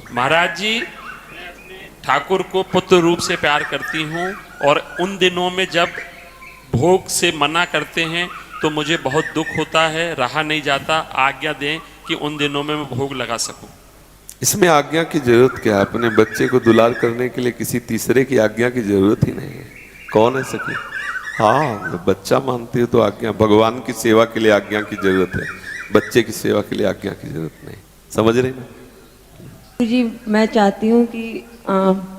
महाराज जी, ठाकुर को पुत्र रूप से प्यार करती हूँ और उन दिनों में जब भोग से मना करते हैं तो मुझे बहुत दुख होता है, रहा नहीं जाता। आज्ञा दें कि उन दिनों में मैं भोग लगा सकूं। इसमें आज्ञा की जरूरत क्या है? अपने बच्चे को दुलार करने के लिए किसी तीसरे की आज्ञा की जरूरत ही नहीं है। कौन है सके? हाँ, बच्चा मानती हो तो आज्ञा, भगवान की सेवा के लिए आज्ञा की जरूरत है, बच्चे की सेवा के लिए आज्ञा की जरूरत नहीं। समझ रहे ना जी? मैं चाहती हूँ कि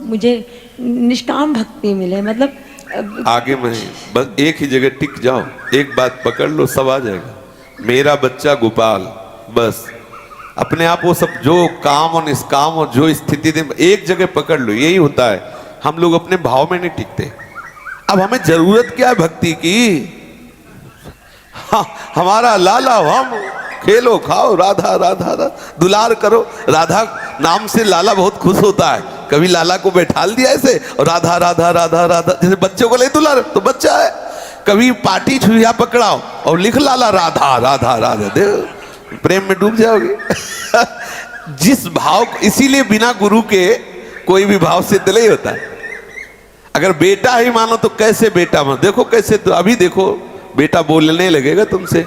मुझे निष्काम भक्ति मिले, मतलब आगे में बस एक ही जगह टिक जाओ, एक बात पकड़ लो, सब आ जाएगा। मेरा बच्चा गोपाल, बस अपने आप वो सब जो काम और निष्काम और जो स्थिति दे, एक जगह पकड़ लो। यही होता है, हम लोग अपने भाव में नहीं टिकते। अब हमें जरूरत क्या है भक्ति की? हाँ, हमारा लाला, हम खेलो खाओ, राधा राधा राधा, दुलार करो। राधा नाम से लाला बहुत खुश होता है। कभी लाला को बैठाल दिया ऐसे और राधा राधा राधा राधा, जैसे बच्चों को ले दुलार तो बच्चा है। कभी पाटी छुरिया पकड़ाओ और लिख लाला राधा राधा राधा, दे प्रेम में डूब जाओगे। जिस भाव, इसीलिए बिना गुरु के कोई भी भाव सिद्ध नहीं होता है। अगर बेटा ही मानो तो कैसे बेटा मानो, देखो कैसे, तो अभी देखो बेटा बोलने लगेगा तुमसे,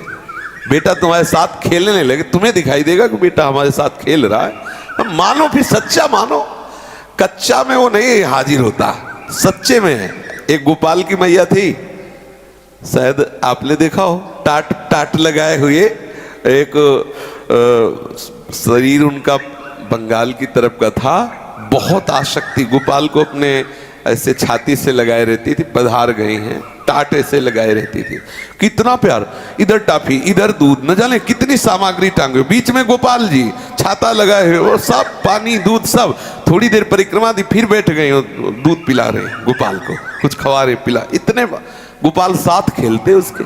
बेटा तुम्हारे साथ खेलने लगे, तुम्हें दिखाई देगा कि बेटा हमारे साथ खेल रहा है। मानो, फिर सच्चा मानो। कच्चा में वो नहीं हाजिर होता, सच्चे में है। एक गोपाल की मैया थी, शायद आपने देखा हो, टाट टाट लगाए हुए, एक शरीर उनका बंगाल की तरफ का था। बहुत आसक्ति, गोपाल को अपने ऐसे छाती से लगाए रहती थी, पधार गई हैं, टाटे से लगाए रहती थी। कितना प्यार, इधर टाफी इधर दूध, न जाने कितनी सामग्री टांगे, बीच में गोपाल जी छाता लगाए हुए, और सब पानी दूध सब। थोड़ी देर परिक्रमा दी, फिर बैठ गई, दूध पिला रहे गोपाल को, कुछ खवा रहे, पिला। इतने गोपाल साथ खेलते उसके,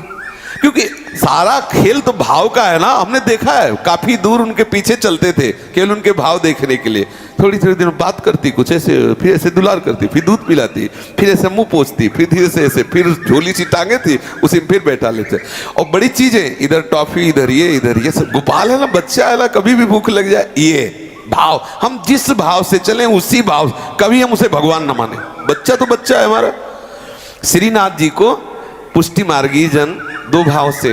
क्योंकि सारा खेल तो भाव का है ना। हमने देखा है, काफी दूर उनके पीछे चलते थे केवल उनके भाव देखने के लिए। थोड़ी थोड़ी देर बात करती कुछ ऐसे, फिर ऐसे दुलार करती, फिर दूध पिलाती, फिर ऐसे मुंह पोंछती, फिर धीरे से ऐसे, फिर झोली सी टांगे थी उसी में फिर बैठा लेते। और बड़ी चीजें, इधर टॉफी इधर ये सब। गोपाल है ना, बच्चा है ना, कभी भी भूख लग जाए, ये भाव, हम जिस भाव से चले उसी भाव, कभी हम उसे भगवान न माने। बच्चा तो बच्चा है हमारा। श्रीनाथ जी को पुष्टि मार्गी जन दो भाव से,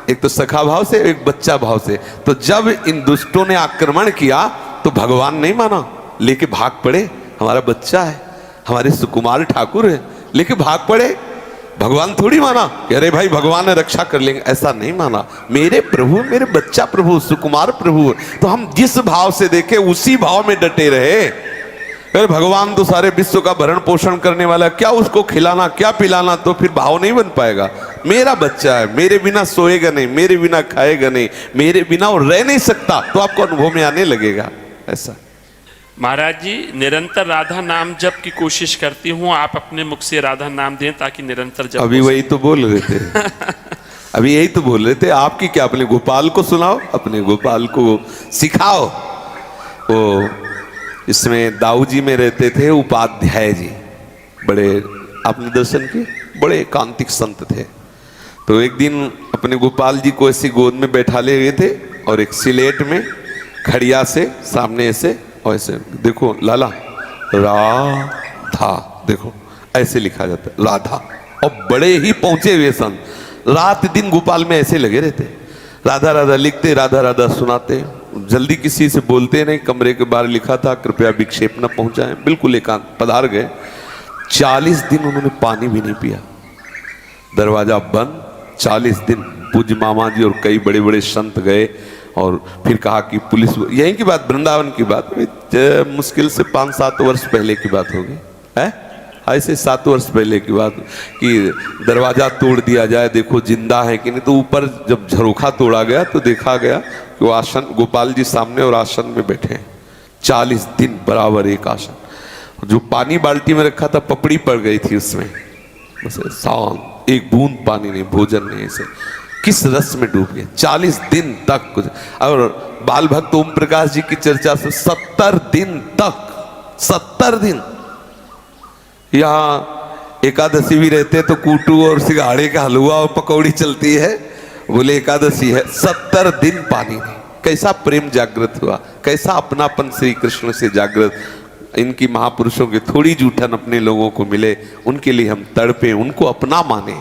एक तो सखा भाव से, एक बच्चा भाव से। तो जब इन दुष्टों ने आक्रमण किया तो भगवान नहीं माना, लेके भाग पड़े। हमारा बच्चा है, हमारे सुकुमार ठाकुर है, लेके भाग पड़े। भगवान थोड़ी माना कि अरे भाई भगवान ने रक्षा कर लेंगे, ऐसा नहीं माना। मेरे प्रभु, मेरे बच्चा प्रभु, सुकुमार प्रभु। तो हम जिस भाव से देखे उसी भाव में डटे रहे। अरे भगवान तो सारे विश्व का भरण पोषण करने वाला, क्या उसको खिलाना क्या पिलाना, तो फिर भाव नहीं बन पाएगा। मेरा बच्चा है, मेरे बिना सोएगा नहीं, मेरे बिना खाएगा नहीं, मेरे बिना वो रह नहीं सकता, तो आपको अनुभव में आने लगेगा। ऐसा महाराज जी, निरंतर राधा नाम जप की कोशिश करती हूँ, आप अपने मुख से राधा नाम दें ताकि निरंतर जप। अभी वही तो बोल रहे थे। अभी यही तो बोल रहे थे। आपकी क्या, अपने गोपाल को सुनाओ, अपने गोपाल को सिखाओ। वो इसमें दाऊ जी में रहते थे उपाध्याय जी, बड़े, आपने दर्शन किए, बड़े एकांतिक संत थे। तो एक दिन अपने गोपाल जी को ऐसी गोद में बैठाले हुए थे और एक सिलेट में खड़िया से सामने ऐसे, और ऐसे देखो लाला, राधा, देखो ऐसे लिखा जाता है राधा। और बड़े ही पहुंचे हुए संत, रात दिन गोपाल में ऐसे लगे रहते, राधा राधा लिखते, राधा राधा सुनाते। जल्दी किसी से बोलते नहीं। कमरे के बाहर लिखा था कृपया विक्षेप न पहुंचाएं, बिल्कुल एकांत। पधार गए। 40 दिन उन्होंने पानी भी नहीं पिया, दरवाजा बंद। 40 दिन पूज्य मामा जी और कई बड़े बड़े संत गए और फिर कहा कि पुलिस, यहीं की बात, वृंदावन की बात, मुश्किल से 5-7 वर्ष पहले की बात होगी, है ऐसे 7 वर्ष पहले की बात, कि दरवाजा तोड़ दिया जाए, देखो जिंदा है कि नहीं। तो ऊपर जब झरोखा तोड़ा गया तो देखा गया कि वो आसन, गोपाल जी सामने और आसन में बैठे हैं। 40 दिन बराबर एक आसन। जो पानी बाल्टी में रखा था पपड़ी पड़ गई थी उसमें, बस शांत, एक बूंद पानी नहीं, भोजन नहीं, ऐसे किस रस में डूब गए 40 दिन तक। कुछ और बाल भक्त ओम प्रकाश जी की चर्चा से 70 दिन तक, 70 दिन। यहाँ एकादशी भी रहते तो कूटू और सिंघाड़े का हलवा और पकौड़ी चलती है, बोले एकादशी है, 70 दिन पानी नहीं। कैसा प्रेम जागृत हुआ। कैसा अपनापन श्री कृष्ण से जागृत, इनकी महापुरुषों के थोड़ी जूठन अपने लोगों को मिले, उनके लिए हम तड़पे, उनको अपना माने।